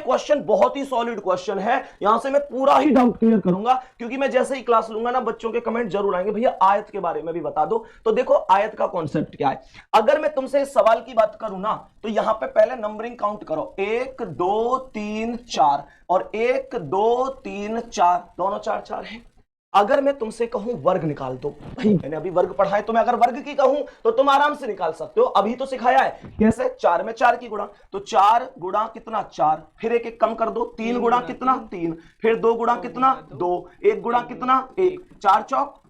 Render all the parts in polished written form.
Question बहुत ही solid question है, यहां से मैं पूरा ही डाउट क्लियर करूंगा, क्योंकि मैं जैसे ही क्लास लूंगा ना बच्चों के कमेंट जरूर आएंगे, भैया आयत के बारे में भी बता दो। तो देखो आयत का कॉन्सेप्ट क्या है। अगर मैं तुमसे इस सवाल की बात करूं ना, तो यहां पे पहले नंबरिंग काउंट करो, 1 2 3 4 और 1 2 3 4, दोनों 4 4 हैं। अगर मैं तुमसे कहूं वर्ग निकाल दो, भाई मैंने अभी वर्ग पढ़ा है, तो मैं अगर वर्ग की कहूं तो तुम आराम से निकाल सकते हो, अभी तो सिखाया है कैसे, 4 में 4 की गुणा, तो 4 गुणा कितना 4, फिर एक एक कम कर दो, 3 गुणा कितना 3, फिर 2 गुणा कितना 2, 1 गुणा कितना 1, 4 चौक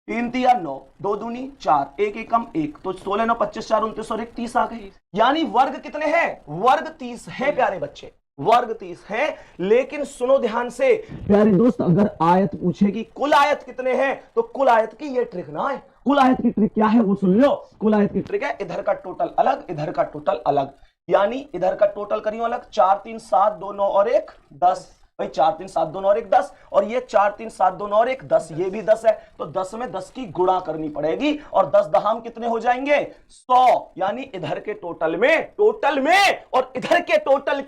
3 तिया 9, 2 दूनी 4, एक एकम 1, तो 16 9 25 4 29 और 1 30 आ गए। यानी वर्ग कितने हैं, वर्ग 30 है प्यारे बच्चे, वर्ग 30 है। लेकिन सुनो ध्यान से प्यारे दोस्त, अगर आयत पूछे कि कुल आयत कितने हैं, तो कुल आयत की ये ट्रिक ना है। कुल आयत की ट्रिक क्या है वो सुन लो। कुल आयत की ट्रिक है इधर का टोटल अलग, इधर का टोटल अलग, यानी इधर का टोटल करियो अलग, 4 3 7 2 9 और 1 10, भाई 4 3 7 2 9 और 1 10, और ये 4 3 7 2 9 और 1 10, ये भी 10 है, तो 10 में 10 की गुणा करनी पड़ेगी, और 10 दहाम कितने हो जाएंगे 100, यानी इधर के टोटल में और इधर के टोटल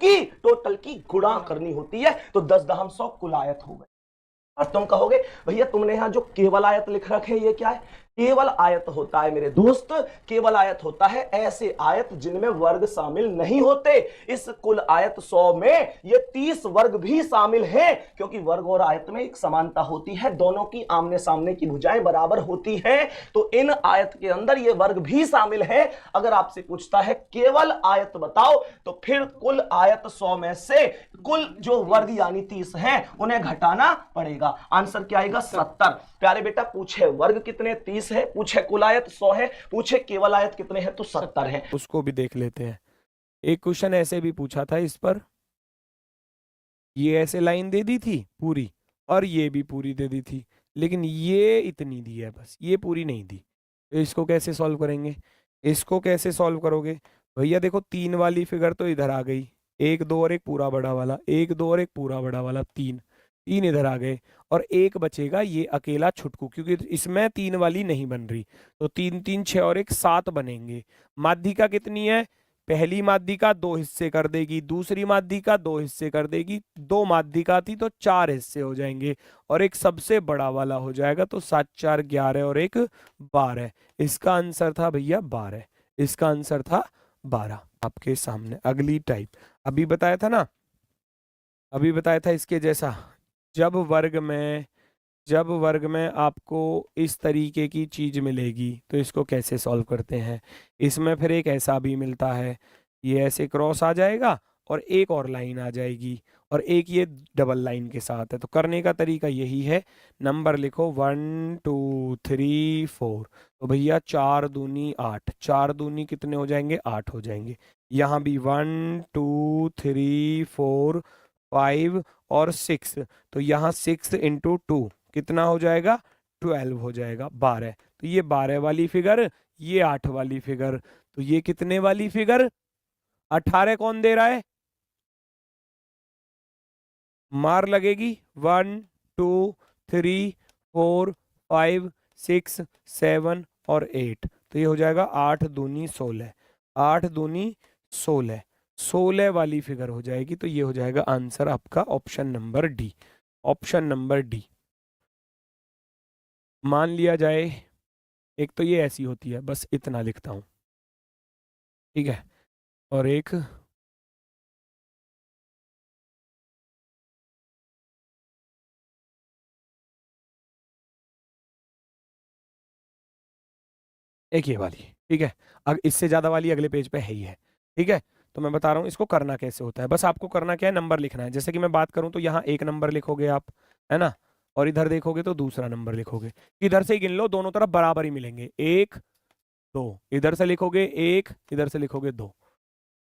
की गुणा करनी होती है, तो 10 दहाम 100 कुल आयत हो गए। और तुम कहोगे भैया तुमने यहां जो केवल आयत लिख रखे ये क्या है। केवल आयत होता है मेरे दोस्त, केवल आयत होता है ऐसे आयत जिनमें वर्ग शामिल नहीं होते। इस कुल आयत 100 में ये 30 वर्ग भी शामिल हैं, क्योंकि वर्ग और आयत में एक समानता होती है, दोनों की आमने सामने की भुजाएं बराबर होती हैं, तो इन आयत के अंदर ये वर्ग भी शामिल है। अगर आपसे पूछता है केवल आयत बताओ, तो फिर कुल आयत 100 में से कुल जो वर्ग यानी 30 हैं उन्हें घटाना पड़ेगा। आंसर क्या आएगा 70। प्यारे बेटा पूछे वर्ग कितने 30 है, पूछे कुल आयत 100 है, पूछे केवल आयत कितने हैं तो 70 है। उसको भी देख लेते हैं। एक क्वेश्चन ऐसे भी पूछा था इस पर, ये ऐसे लाइन दे दी थी पूरी और ये भी पूरी दे दी थी, लेकिन ये इतनी दी है बस, ये पूरी नहीं दी। तो इसको कैसे सॉल्व करेंगे, इसको कैसे सॉल्व करोगे भैया। देखो 3 वाली फिगर तो इधर आ गई, 1 2 और एक पूरा बड़ा वाला, 1 2 और एक पूरा बड़ा वाला, 3 3 इधर आ गए, और एक बचेगा ये अकेला छुटकू, क्योंकि इसमें 3 वाली नहीं बन रही, तो 3 3 6 और एक 7 बनेंगे। माध्यिका कितनी है, पहली माध्यिका 2 हिस्से कर देगी, दूसरी माध्यिका 2 हिस्से कर देगी, 2 माध्यिका थी तो 4 हिस्से हो जाएंगे, और एक सबसे बड़ा वाला हो जाएगा, तो 7 4 11 और एक 12। इसका आंसर था भैया 12, इसका आंसर था 12। आपके सामने अगली टाइप अभी बताया था ना, अभी बताया था इसके जैसा, जब वर्ग में आपको इस तरीके की चीज मिलेगी तो इसको कैसे सॉल्व करते हैं। इसमें फिर एक ऐसा भी मिलता है, ये ऐसे क्रॉस आ जाएगा और एक और लाइन आ जाएगी, और एक ये डबल लाइन के साथ है। तो करने का तरीका यही है, नंबर लिखो 1 2 3 4, तो भैया 4 दूनी 8, 4 दूनी कितने हो जाएंगे 8 हो जाएंगे। यहाँ भी 1 2 3 4 5 और 6, तो यहाँ 6 इंटू 2 कितना हो जाएगा 12 हो जाएगा, 12। तो ये 12 वाली फिगर, ये 8 वाली फिगर, तो ये कितने वाली फिगर 18 कौन दे रहा है, मार लगेगी 1 2 3 4 5 6 7 और 8, तो ये हो जाएगा 8 दूनी 16, 8 दूनी 16, 16 वाली फिगर हो जाएगी। तो ये हो जाएगा आंसर आपका option number D, option number D. मान लिया जाए एक तो ये ऐसी होती है, बस इतना लिखता हूं, ठीक है, और एक ये वाली, ठीक है। इससे ज्यादा वाली अगले पेज पे है ही है, ठीक है। तो मैं बता रहा हूँ इसको करना कैसे होता है, बस आपको करना क्या है, नंबर लिखना है। जैसे कि मैं बात करूं तो यहाँ एक नंबर लिखोगे आप, है ना, और इधर देखोगे तो दूसरा नंबर लिखोगे, इधर से ही गिन लो, दोनों तरफ बराबर ही मिलेंगे, 1 2, इधर से लिखोगे 1, इधर से लिखोगे 2,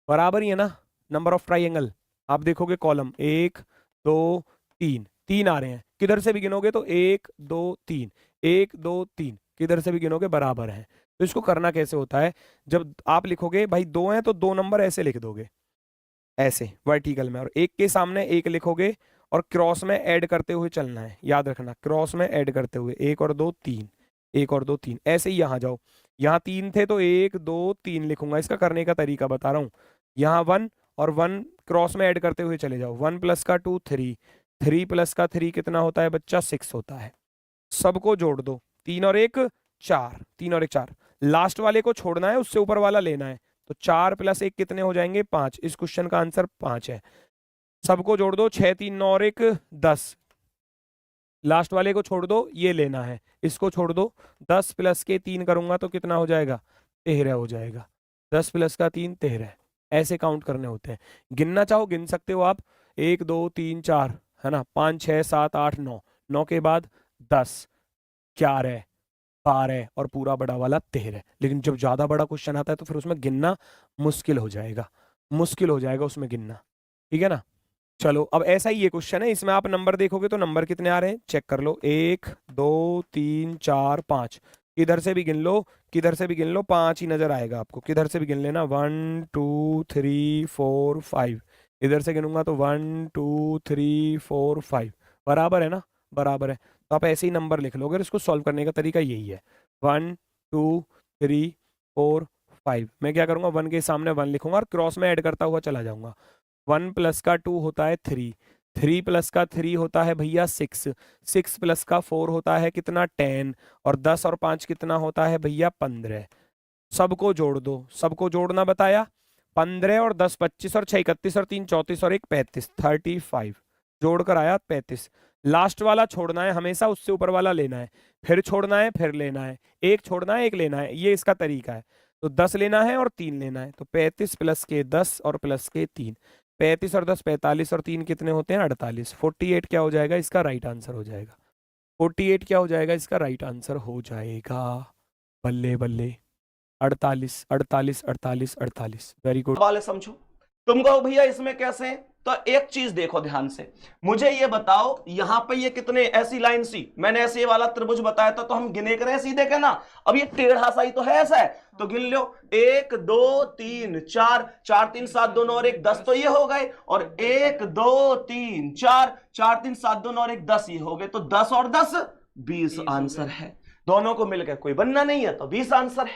बराबर ही है ना। नंबर ऑफ ट्राइंगल आप देखोगे, कॉलम 1 2 3, 3 आ रहे हैं, किधर से भी गिनोगे तो 1 2 3, 1 2 3, किधर से भी गिनोगे बराबर है। तो इसको करना कैसे होता है, जब आप लिखोगे भाई 2 हैं तो 2 नंबर ऐसे लिख दोगे, ऐसे वर्टिकल में, और एक के सामने एक लिखोगे, और क्रॉस में ऐड करते हुए चलना है, याद रखना, क्रॉस में ऐड करते हुए 1 और 2 3, 1 और 2 3, ऐसे ही यहाँ जाओ, यहाँ 3 थे तो 1 2 3 लिखूंगा। इसका करने का तरीका बता रहा हूँ, यहाँ 1 और 1 क्रॉस में ऐड करते हुए चले जाओ। 1 प्लस का 2 3, 3 प्लस का 3 कितना होता है बच्चा 6 होता है। सबको जोड़ दो, 3 और 1 4, 3 और 1 4, लास्ट वाले को छोड़ना है, उससे ऊपर वाला लेना है। तो 4 प्लस 1 कितने हो जाएंगे 5। इस क्वेश्चन का आंसर 5 है। सबको जोड़ दो, 6 3 9 और 1 10, लास्ट वाले को छोड़ दो, ये लेना है, इसको छोड़ दो। 10 प्लस के 3 करूंगा तो कितना हो जाएगा 13 हो जाएगा। 10 प्लस का 3 13। ऐसे काउंट करने होते हैं। गिनना चाहो गिन सकते हो आप, 1 2 3 4 है ना, 5 6 7 8 9, 9 के बाद 10 11 12 और पूरा बड़ा वाला 13। लेकिन जब ज्यादा बड़ा क्वेश्चन आता है तो फिर उसमें गिनना मुश्किल हो जाएगा, मुश्किल हो जाएगा उसमें गिनना। ठीक है ना। चलो अब ऐसा ही ये क्वेश्चन है, इसमें आप नंबर देखोगे तो नंबर कितने आ रहे हैं चेक कर लो। 1 2 3 4 5, किधर से भी गिन लो, किधर से भी गिन लो 5 ही नजर आएगा आपको। किधर से भी गिन लेना, 1 2 3 4 5, इधर से गिनूंगा तो 1 2 3 4 5, बराबर है ना, बराबर है। तो आप ऐसे ही नंबर लिख लोगे, इसको सॉल्व करने का तरीका यही है। 1 2 3 4 5, मैं क्या करूंगा 1 के सामने 1 लिखूंगा और क्रॉस में ऐड करता हुआ चला जाऊंगा। 1 प्लस का 2 होता है 3, 3 प्लस का 3 होता है भैया 6, 6 प्लस का 4 होता है कितना 10, और 10 और 5 कितना होता है भैया 15। सबको जोड़ दो, सबको जोड़ना बताया। 15 और 10 25 और 6 31 और 3 34 और 1 35, 35 जोड़कर आया 35। लास्ट वाला छोड़ना है हमेशा, उससे ऊपर वाला लेना है, फिर छोड़ना है फिर लेना है, एक छोड़ना है एक लेना है, ये इसका तरीका है। तो 10 लेना है और 3 लेना है, तो 35 प्लस के 10 और प्लस के 3, 35 और 10 45 और 3 कितने होते हैं 48। 48 क्या हो जाएगा इसका राइट आंसर हो जाएगा। 48 क्या हो जाएगा इसका राइट आंसर हो जाएगा। बल्ले बल्ले, 48 48 48 48, वेरी गुड। वाले समझो। तुम कहो भैया इसमें कैसे, तो एक चीज देखो ध्यान से, मुझे ये बताओ यहां पे ये कितने ऐसी लाइन सी, मैंने ऐसे ये वाला त्रिभुज बताया था तो हम गिने करें सीधे के ना। अब ये टेढ़ा सा ही तो है, ऐसा है तो गिन लो, 1 2 3 4, 4 3 7 2 9 और 1 10 तो ये हो गए, और 1 2 3 4, 4 3 7 2 9 और 1 10 ये हो गए, तो 10 और 10 20 आंसर है। दोनों को मिलकर कोई बनना नहीं है तो 20 आंसर है।